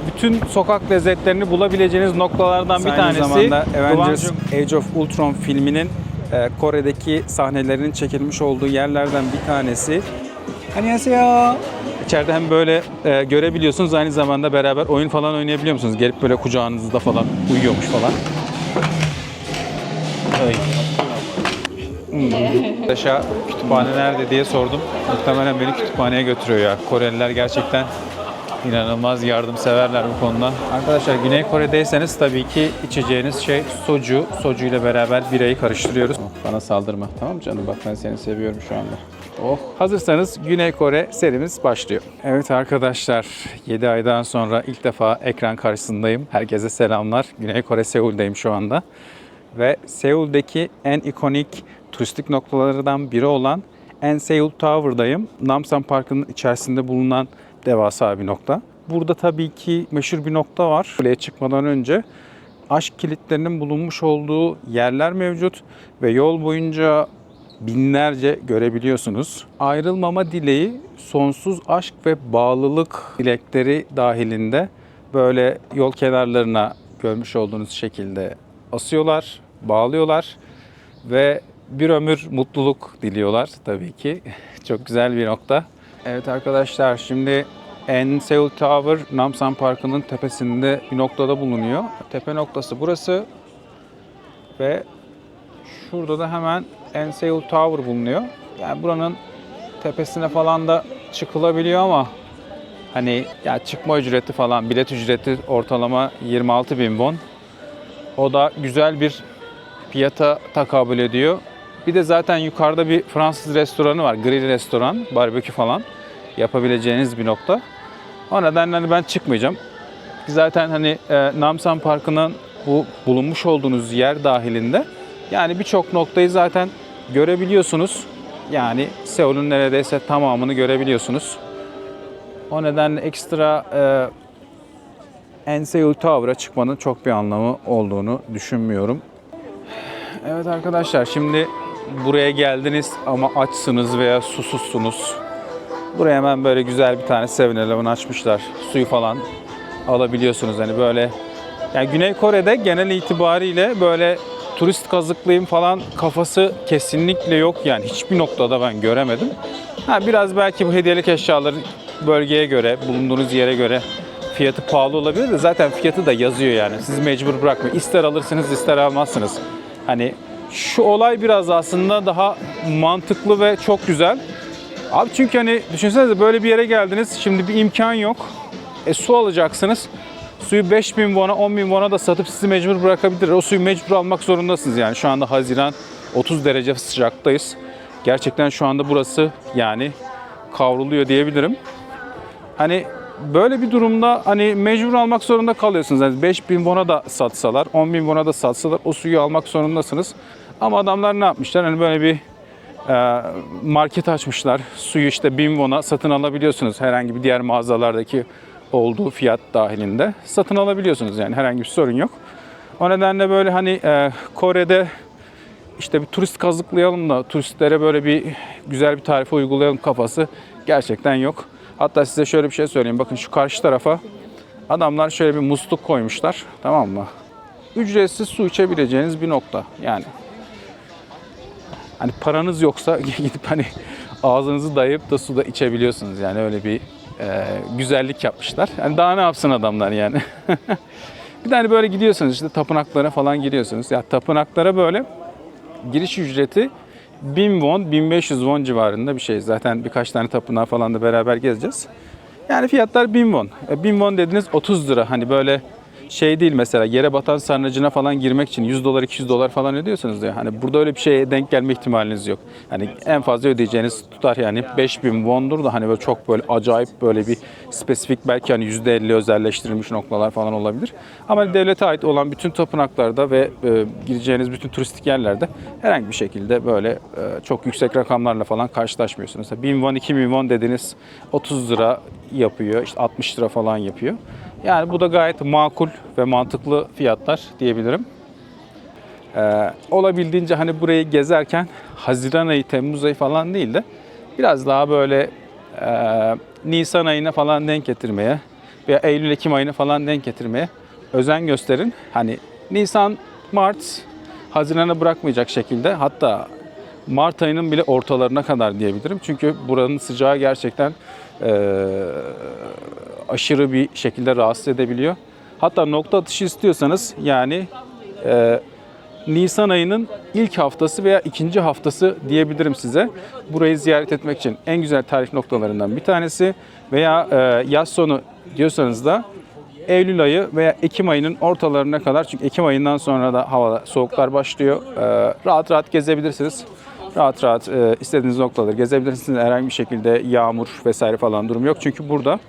Bütün sokak lezzetlerini bulabileceğiniz noktalardan bir tanesi. Aynı zamanda Avengers Gwangjung. Age of Ultron filminin Kore'deki sahnelerinin çekilmiş olduğu yerlerden bir tanesi. Annyeonghaseyo. İçeride hem böyle görebiliyorsunuz, aynı zamanda beraber oyun falan oynayabiliyor musunuz? Gelip böyle kucağınızda falan uyuyormuş falan. Ay. Aşağı kütüphane nerede diye sordum. Muhtemelen beni kütüphaneye götürüyor ya. Koreliler gerçekten inanılmaz yardımseverler bu konuda. Arkadaşlar Güney Kore'deyseniz tabii ki içeceğiniz şey soju. Soju ile beraber birayı karıştırıyoruz. Bana saldırma, tamam mı canım? Bak ben seni seviyorum şu anda. Oh. Hazırsanız Güney Kore serimiz başlıyor. Evet arkadaşlar, 7 aydan sonra ilk defa ekran karşısındayım. Herkese selamlar. Güney Kore, Seul'deyim şu anda. Ve Seul'deki en ikonik turistik noktalardan biri olan Enseul Tower'dayım. Namsan Parkı'nın içerisinde bulunan devasa bir nokta. Burada tabii ki meşhur bir nokta var. Kuleye çıkmadan önce aşk kilitlerinin bulunmuş olduğu yerler mevcut ve yol boyunca binlerce görebiliyorsunuz. Ayrılmama dileği, sonsuz aşk ve bağlılık dilekleri dahilinde böyle yol kenarlarına görmüş olduğunuz şekilde asıyorlar, bağlıyorlar ve bir ömür mutluluk diliyorlar tabii ki. Çok güzel bir nokta. Evet arkadaşlar, şimdi Enseul Tower Namsan Parkı'nın tepesinde bir noktada bulunuyor. Tepe noktası burası ve şurada da hemen Enseul Tower bulunuyor. Yani buranın tepesine falan da çıkılabiliyor ama hani ya çıkma ücreti falan, bilet ücreti ortalama 26.000 won. O da güzel bir fiyata tekabül ediyor. Bir de zaten yukarıda bir Fransız restoranı var. Grill restoran, barbekü falan yapabileceğiniz bir nokta. O nedenle hani ben çıkmayacağım. Zaten hani Namsan Parkı'nın bu bulunmuş olduğunuz yer dahilinde yani birçok noktayı zaten görebiliyorsunuz. Yani Seul'ün neredeyse tamamını görebiliyorsunuz. O nedenle ekstra Enseul Tower'a çıkmanın çok bir anlamı olduğunu düşünmüyorum. Evet arkadaşlar, şimdi buraya geldiniz ama açsınız veya susuzsunuz. Buraya hemen böyle güzel bir tane 7-Eleven açmışlar. Suyu falan alabiliyorsunuz. Hani böyle yani Güney Kore'de genel itibariyle böyle turist kazıklayayım falan kafası kesinlikle yok yani. Hiçbir noktada ben göremedim. Biraz belki bu hediyelik eşyaların bölgeye göre, bulunduğunuz yere göre fiyatı pahalı olabilir de zaten fiyatı da yazıyor yani. Sizi mecbur bırakmıyor. İster alırsınız, ister almazsınız. Hani şu olay biraz aslında daha mantıklı ve çok güzel. Abi çünkü hani düşünsenize, böyle bir yere geldiniz. Şimdi bir imkan yok. Su alacaksınız. Suyu 5.000 won'a, 10.000 won'a da satıp sizi mecbur bırakabilir. O suyu mecbur almak zorundasınız yani. Şu anda Haziran, 30 derece sıcaktayız. Gerçekten şu anda burası yani kavruluyor diyebilirim. Hani böyle bir durumda hani mecbur almak zorunda kalıyorsunuz. Yani 5.000 won'a da satsalar, 10.000 won'a da satsalar o suyu almak zorundasınız. Ama adamlar ne yapmışlar? Hani böyle bir market açmışlar. Suyu işte 1000 won'a satın alabiliyorsunuz. Herhangi bir diğer mağazalardaki olduğu fiyat dahilinde satın alabiliyorsunuz. Yani herhangi bir sorun yok. O nedenle böyle hani Kore'de işte bir turist kazıklayalım da turistlere böyle bir güzel bir tarife uygulayalım kafası gerçekten yok. Hatta size şöyle bir şey söyleyeyim. Bakın şu karşı tarafa adamlar şöyle bir musluk koymuşlar. Tamam mı? Ücretsiz su içebileceğiniz bir nokta. Yani hani paranız yoksa gidip hani ağzınızı dayayıp da suda içebiliyorsunuz. Yani öyle bir güzellik yapmışlar. Yani daha ne yapsın adamlar yani. Bir de hani böyle gidiyorsunuz işte tapınaklara falan giriyorsunuz. Ya tapınaklara böyle giriş ücreti 1000 won, 1500 won civarında bir şey. Zaten birkaç tane tapınağı falan da beraber gezeceğiz. Yani fiyatlar 1000 won. 1000 won dediniz 30 lira. Hani böyle şey değil, mesela yere batan sarnıcına falan girmek için 100 dolar 200 dolar falan ödüyorsunuz ya. Hani burada öyle bir şeye denk gelme ihtimaliniz yok. Hani en fazla ödeyeceğiniz tutar yani 5000 won'dur da hani böyle çok böyle acayip böyle bir spesifik belki hani %50 özelleştirilmiş noktalar falan olabilir. Ama devlete ait olan bütün tapınaklarda ve gireceğiniz bütün turistik yerlerde herhangi bir şekilde böyle çok yüksek rakamlarla falan karşılaşmıyorsunuz. 1000 won 2000 won dediğiniz 30 lira yapıyor, işte 60 lira falan yapıyor. Yani bu da gayet makul ve mantıklı fiyatlar diyebilirim. Olabildiğince hani burayı gezerken Haziran ayı, Temmuz ayı falan değil de biraz daha böyle Nisan ayına falan denk getirmeye veya Eylül-Ekim ayını falan denk getirmeye özen gösterin. Hani Nisan, Mart, Haziran'a bırakmayacak şekilde, hatta Mart ayının bile ortalarına kadar diyebilirim. Çünkü buranın sıcağı gerçekten aşırı bir şekilde rahatsız edebiliyor. Hatta nokta atışı istiyorsanız yani Nisan ayının ilk haftası veya ikinci haftası diyebilirim size. Burayı ziyaret etmek için en güzel tarih noktalarından bir tanesi. Veya yaz sonu diyorsanız da Eylül ayı veya Ekim ayının ortalarına kadar. Çünkü Ekim ayından sonra da havada soğuklar başlıyor. Rahat rahat gezebilirsiniz. Rahat rahat istediğiniz noktaları gezebilirsiniz. Herhangi bir şekilde yağmur vesaire falan durum yok. Çünkü burada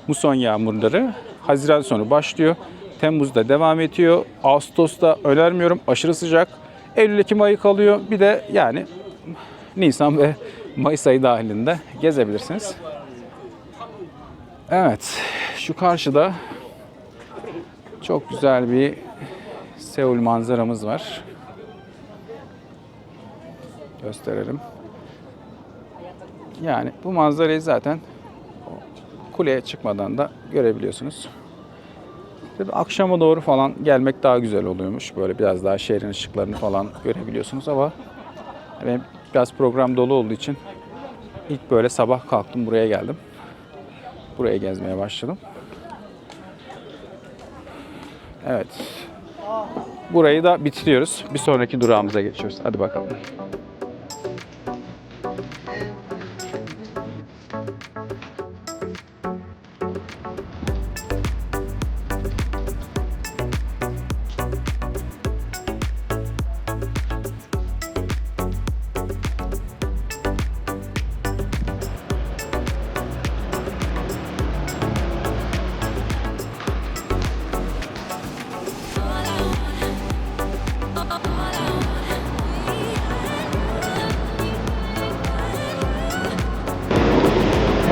muson yağmurları Haziran sonu başlıyor. Temmuz'da devam ediyor. Ağustos'ta önermiyorum. Aşırı sıcak. Eylül-Ekim ayı kalıyor. Bir de yani Nisan ve Mayıs ayı dahilinde gezebilirsiniz. Evet. Şu karşıda çok güzel bir Seul manzaramız var. Gösterelim. Yani bu manzarayı zaten kuleye çıkmadan da görebiliyorsunuz. Tabii akşama doğru falan gelmek daha güzel oluyormuş. Böyle biraz daha şehrin ışıklarını falan görebiliyorsunuz ama benim biraz program dolu olduğu için ilk böyle sabah kalktım, buraya geldim. Buraya gezmeye başladım. Evet. Burayı da bitiriyoruz. Bir sonraki durağımıza geçiyoruz. Hadi bakalım.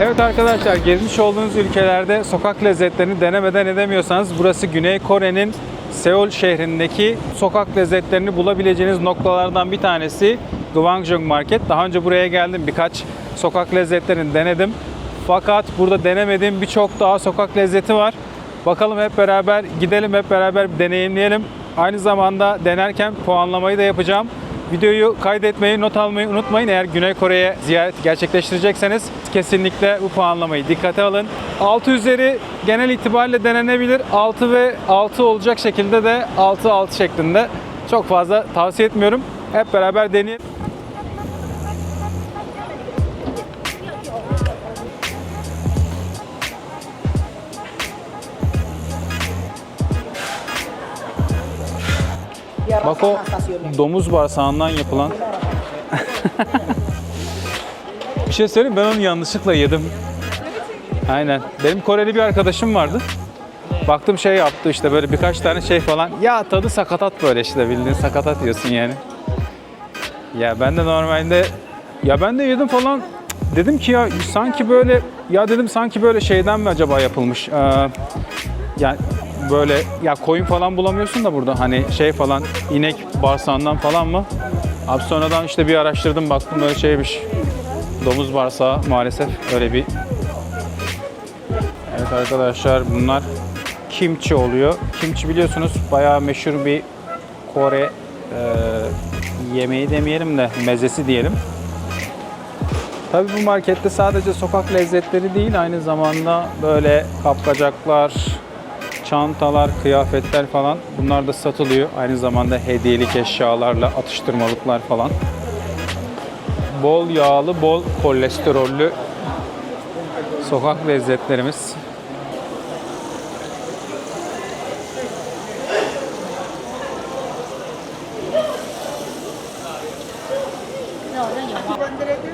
Evet arkadaşlar, gezmiş olduğunuz ülkelerde sokak lezzetlerini denemeden edemiyorsanız burası Güney Kore'nin Seul şehrindeki sokak lezzetlerini bulabileceğiniz noktalardan bir tanesi Gwangjong Market. Daha önce buraya geldim, birkaç sokak lezzetlerini denedim. Fakat burada denemediğim birçok daha sokak lezzeti var. Bakalım, hep beraber gidelim, hep beraber deneyimleyelim. Aynı zamanda denerken puanlamayı da yapacağım. Videoyu kaydetmeyi, not almayı unutmayın. Eğer Güney Kore'ye ziyaret gerçekleştirecekseniz kesinlikle bu puanlamayı dikkate alın. 6 üzeri genel itibariyle denenebilir. 6 ve 6 olacak şekilde de 6-6 şeklinde. Çok fazla tavsiye etmiyorum. Hep beraber deneyelim. Bak, o domuz bağırsağından yapılan. Bir şey söyleyeyim, ben onu yanlışlıkla yedim. Aynen. Benim Koreli bir arkadaşım vardı. Baktım şey yaptı işte, böyle birkaç tane şey falan. Ya tadı sakatat, böyle işte bildiğin sakatat yiyorsun yani. Ya ben de normalde, ya ben de yedim falan. Dedim ki ya sanki böyle, ya dedim sanki böyle şeyden mi acaba yapılmış? Yani böyle, ya koyun falan bulamıyorsun da burada, hani şey falan, inek bağırsağından falan mı? Abi sonradan işte bir araştırdım, baktım böyle şeymiş. Domuz bağırsağı maalesef, öyle bir. Evet arkadaşlar, bunlar kimchi oluyor. Kimchi biliyorsunuz bayağı meşhur bir Kore yemeği demeyelim de mezesi diyelim. Tabii bu markette sadece sokak lezzetleri değil, aynı zamanda böyle kapkacaklar, çantalar, kıyafetler falan, bunlar da satılıyor. Aynı zamanda hediyelik eşyalarla atıştırmalıklar falan. Bol yağlı, bol kolesterollü sokak lezzetlerimiz.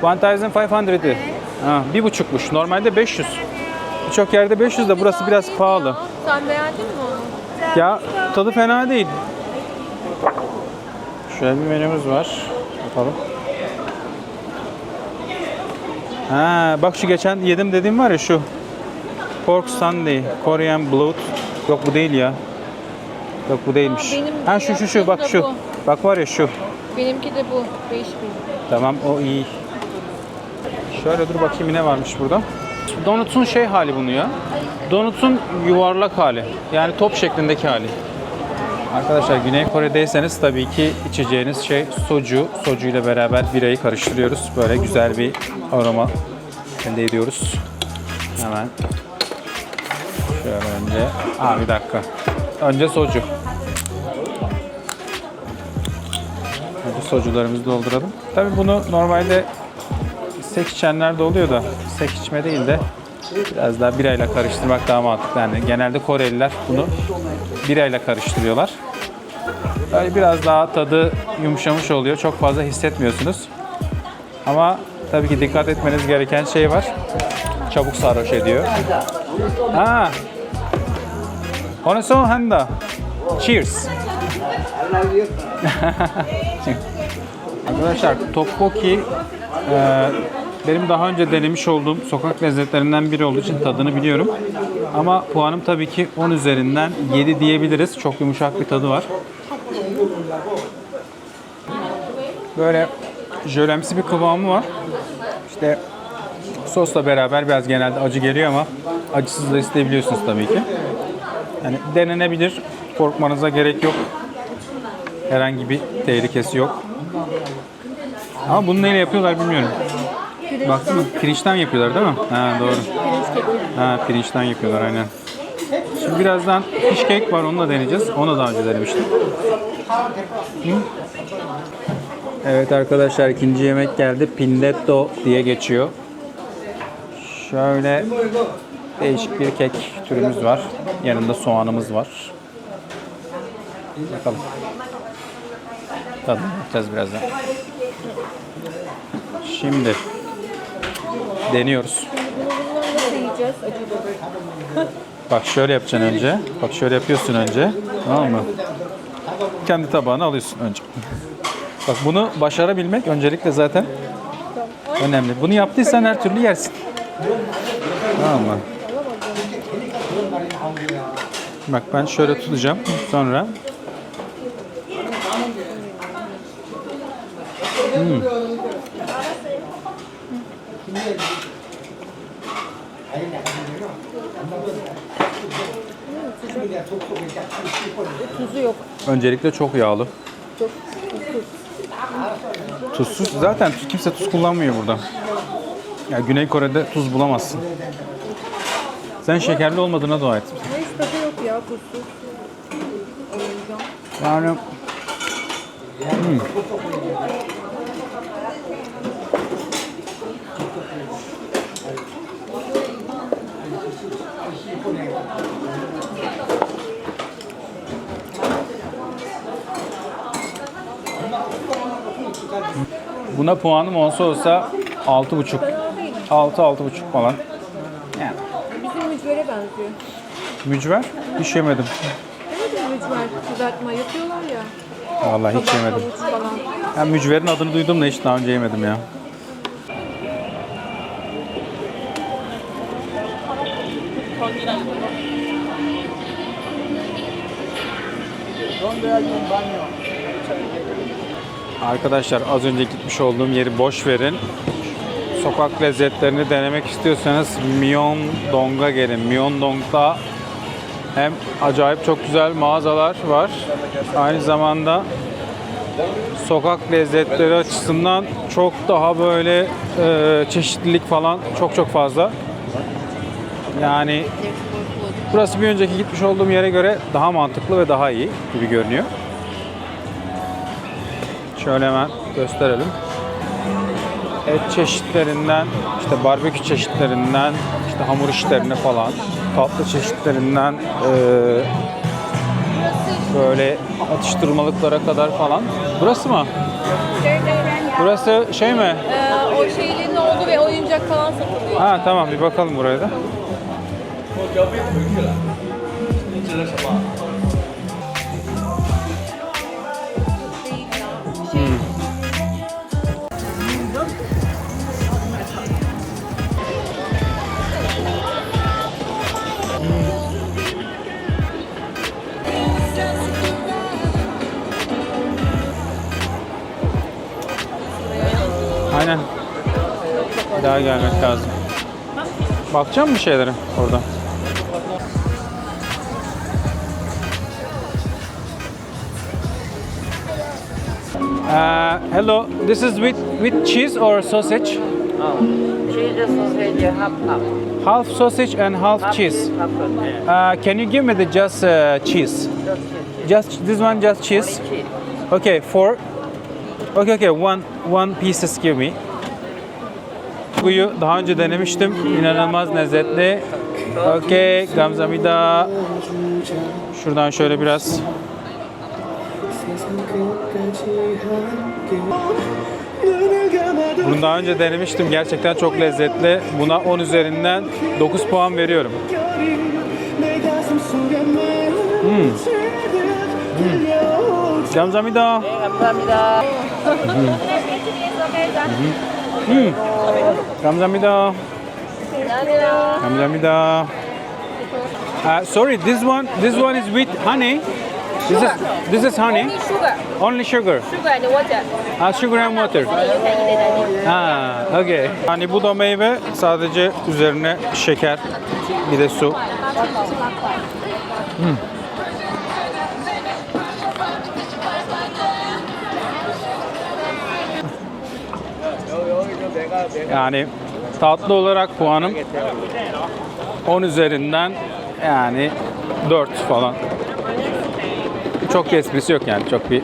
$1,500. Ha, 1,5'muş. Normalde 500. Birçok yerde 500 de burası biraz pahalı. Sen beğendin mi onu? Ya tadı fena değil. Şöyle bir menümüz var. Bakalım. Ha, bak şu geçen yedim dediğim var ya, şu Pork Sunday, Korean Blood. Yok bu değil ya. Yok bu değilmiş. Ha şu bak şu. Bu. Bak var ya şu. Benimki de bu. 5.000. Tamam, o iyi. Şöyle dur bakayım ne varmış burada. Donut'un şey hali bunu ya. Donut'un yuvarlak hali. Yani top şeklindeki hali. Arkadaşlar Güney Kore'deyseniz tabii ki içeceğiniz şey soju. Soju ile beraber birayı karıştırıyoruz. Böyle güzel bir aroma elde ediyoruz. Hemen. Şöyle önce. Bir dakika. Önce soju. Önce sojularımızı dolduralım. Tabii bunu normalde sek içenler de oluyor da sek içme değil de biraz daha birayla karıştırmak daha mantıklı. Yani genelde Koreliler bunu birayla karıştırıyorlar. Böyle biraz daha tadı yumuşamış oluyor. Çok fazla hissetmiyorsunuz. Ama tabii ki dikkat etmeniz gereken şey var. Çabuk sarhoş ediyor. Oneson handa. Cheers. Arkadaşlar tteokbokki benim daha önce denemiş olduğum sokak lezzetlerinden biri olduğu için tadını biliyorum. Ama puanım tabii ki 10 üzerinden 7 diyebiliriz. Çok yumuşak bir tadı var. Böyle jölemsi bir kıvamı var. İşte sosla beraber biraz genelde acı geliyor ama acısız da isteyebiliyorsunuz tabii ki. Yani denenebilir. Korkmanıza gerek yok. Herhangi bir tehlikesi yok. Ama bunu neyle yapıyorlar bilmiyorum. Baksana pirinçten yapıyorlar değil mi? Doğru. Pirinçten yapıyorlar aynen. Şimdi birazdan fish cake var, onu da deneyeceğiz. Onu daha önce denemiştim. Evet arkadaşlar, ikinci yemek geldi. Pindetto diye geçiyor. Şöyle değişik bir kek türümüz var. Yanında soğanımız var. Bakalım. Tadına bakacağız birazdan. Şimdi deniyoruz. Bunları nasıl yiyeceğiz acaba? Bak şöyle yapacaksın önce. Bak şöyle yapıyorsun önce. Tamam mı? Kendi tabağına alıyorsun önce. Bak bunu başarabilmek öncelikle zaten önemli. Bunu yaptıysan her türlü yersin. Tamam mı? Bak ben şöyle tutacağım. Sonra Tuzu yok. öncelikle çok yağlı. Çok Tuzsuz. Zaten kimse tuz kullanmıyor burada. Ya Güney Kore'de tuz bulamazsın. Sen şekerli olmadığına dua et. hiç tadı yok ya tuzsuz. Yani buna puanım olsa 6,5. 6,5 falan. Yani. Bizim mücvere benziyor. Mücver hiç yemedim. Evet mücver kızartma yapıyorlar ya. Vallahi hiç yemedim. Havuç falan. Ben mücverin adını duydum da hiç daha önce yemedim ya. Arkadaşlar az önce gitmiş olduğum yeri boş verin. Sokak lezzetlerini denemek istiyorsanız Myeongdong'a gelin. Myeongdong'da hem acayip çok güzel mağazalar var. Aynı zamanda sokak lezzetleri açısından çok daha böyle çeşitlilik falan çok fazla. Yani burası bir önceki gitmiş olduğum yere göre daha mantıklı ve daha iyi gibi görünüyor. Şöyle hemen gösterelim. Et çeşitlerinden, işte barbekü çeşitlerinden, işte hamur işlerine falan, tatlı çeşitlerinden böyle atıştırmalıklara kadar falan. Burası mı? Burası şey mi? O şeylerin olduğu ve oyuncak falan satılıyor. Tamam, bir bakalım buraya da. Aynen. Bir daha gelmek lazım. Bakacağım bir şeylere orada. Hello, this is with cheese or sausage? Cheese sausage half cup. Half sausage and half cheese. Half cup. Can you give me the just cheese? Just this one, just cheese. Cheese. Okay, four. Okay, one pieces give me. Buyu daha önce denemiştim. İnanılmaz lezzetli. Okay, 감사합니다. Şuradan şöyle biraz. Bunu daha önce denemiştim. Gerçekten çok lezzetli. Buna 10 üzerinden 9 puan veriyorum. 감사합니다. 감사합니다. 감사합니다. 감사합니다. Sorry, this one is with honey. This is honey. Only sugar. Only sugar. Sugar and water. Sugar and water. You can eat it. Okay. Yani bu da meyve, sadece üzerine şeker, bir de su. Yani tatlı olarak puanım 10 üzerinden yani 4 falan. Çok bir esprisi yok yani, çok bir.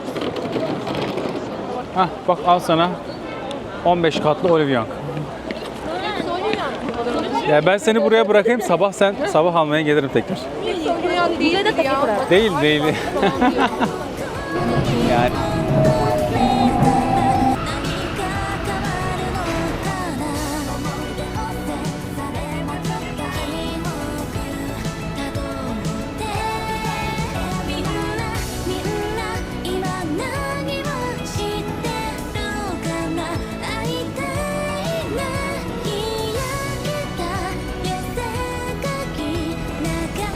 Hah, bak al sana 15 katlı Olivyank. Ya ben seni buraya bırakayım, sabah almaya gelirim tekrar. Değil de Değil. Yani